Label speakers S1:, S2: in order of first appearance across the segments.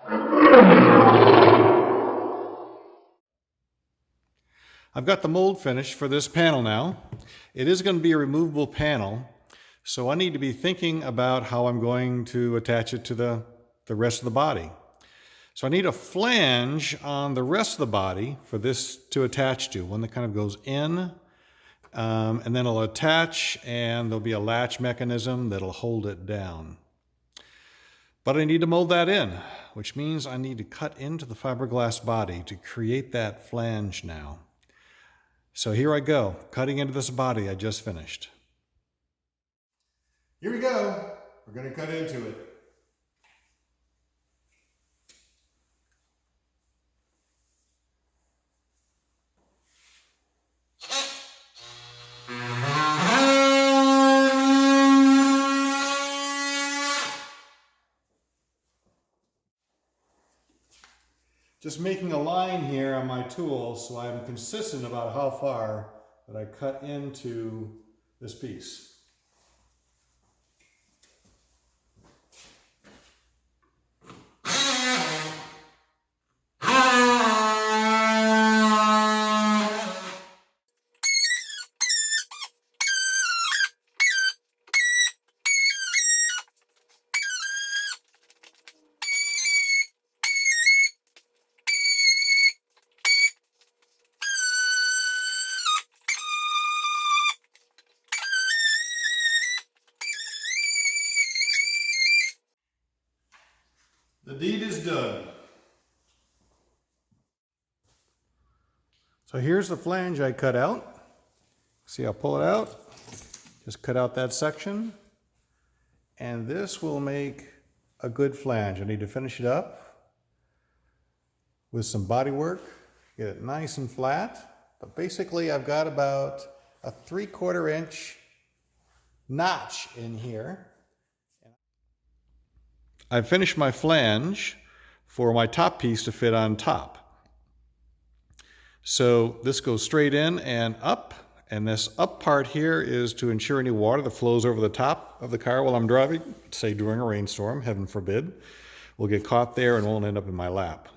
S1: I've got the mold finished for this panel now. It is going to be a removable panel, so I need to be thinking about how I'm going to attach it to the rest of the body. So I need a flange on the rest of the body for this to attach to, one that kind of goes in, and then it'll attach, and there'll be a latch mechanism that'll hold it down. But I need to mold that in, which means I need to cut into the fiberglass body to create that flange now. So here I go, cutting into this body I just finished. Here we go. We're going to cut into it. Just making a line here on my tool so I'm consistent about how far that I cut into this piece. The deed is done. So here's the flange I cut out. See, I'll pull it out. Just cut out that section. And this will make a good flange. I need to finish it up with some body work, get it nice and flat. But basically I've got about a 3/4 inch notch in here. I've finished my flange for my top piece to fit on top. So this goes straight in and up, and this up part here is to ensure any water that flows over the top of the car while I'm driving, say during a rainstorm, heaven forbid, will get caught there and won't end up in my lap.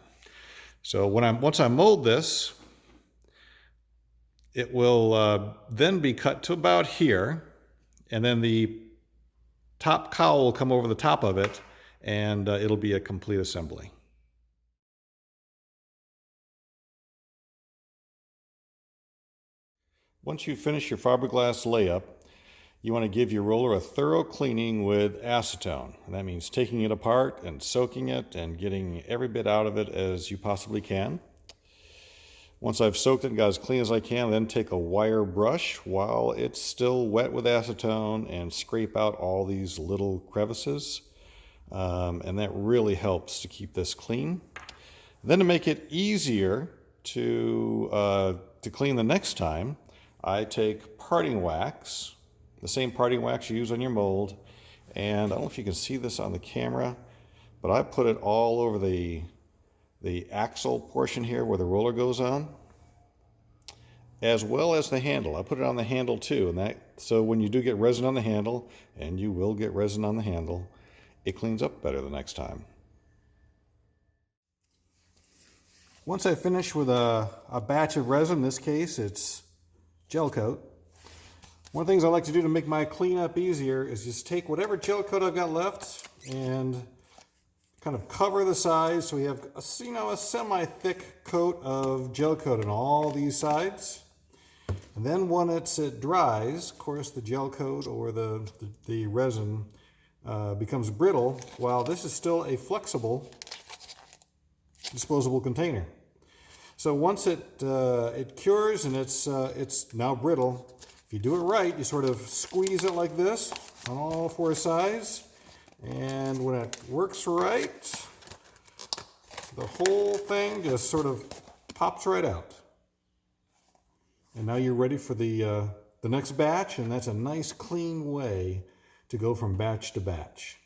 S1: So once I mold this, it will then be cut to about here, and then the top cowl will come over the top of it, and it'll be a complete assembly. Once you finish your fiberglass layup, you want to give your roller a thorough cleaning with acetone. And that means taking it apart and soaking it and getting every bit out of it as you possibly can. Once I've soaked it and got as clean as I can, then take a wire brush while it's still wet with acetone and scrape out all these little crevices. And that really helps to keep this clean. Then to make it easier to clean the next time, I take parting wax, the same parting wax you use on your mold, and I don't know if you can see this on the camera, but I put it all over the axle portion here where the roller goes on, as well as the handle. I put it on the handle too, and so when you do get resin on the handle, and you will get resin on the handle, it cleans up better the next time. Once I finish with a batch of resin, in this case it's gel coat, one of the things I like to do to make my cleanup easier is just take whatever gel coat I've got left and kind of cover the sides so we have a semi-thick coat of gel coat on all these sides. And then when it dries, of course the gel coat or the resin becomes brittle, while this is still a flexible disposable container. So once it cures and it's now brittle, if you do it right, you sort of squeeze it like this on all four sides, and when it works right, the whole thing just sort of pops right out. And now you're ready for the next batch, and that's a nice clean way to go from batch to batch.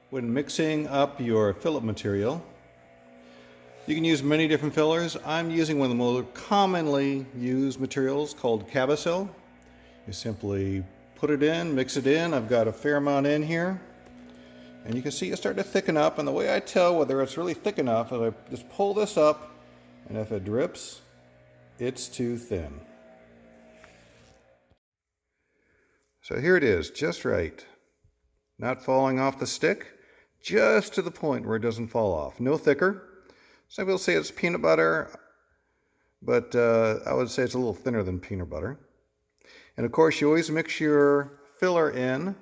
S1: When mixing up your fillet material, you can use many different fillers. I'm using one of the more commonly used materials called Cabosil. You simply put it in, mix it in. I've got a fair amount in here. And you can see it's starting to thicken up, and the way I tell whether it's really thick enough is I just pull this up, and if it drips, it's too thin. So here it is, just right. Not falling off the stick, just to the point where it doesn't fall off. No thicker. Some people say it's peanut butter, but I would say it's a little thinner than peanut butter. And of course, you always mix your filler in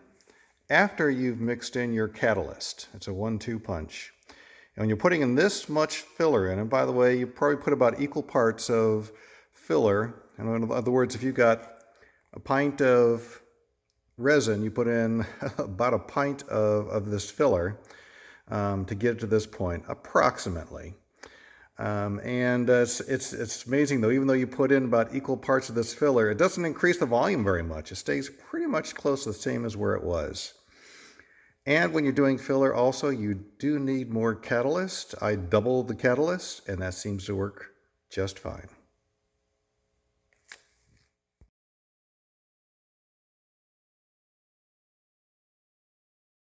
S1: after you've mixed in your catalyst. It's a 1-2 punch. And when you're putting in this much filler in, and by the way, you probably put about equal parts of filler. In other words, if you've got a pint of resin, you put in about a pint of this filler to get it to this point, approximately. It's amazing though, even though you put in about equal parts of this filler, it doesn't increase the volume very much. It stays pretty much close to the same as where it was. And when you're doing filler also, you do need more catalyst. I doubled the catalyst, and that seems to work just fine.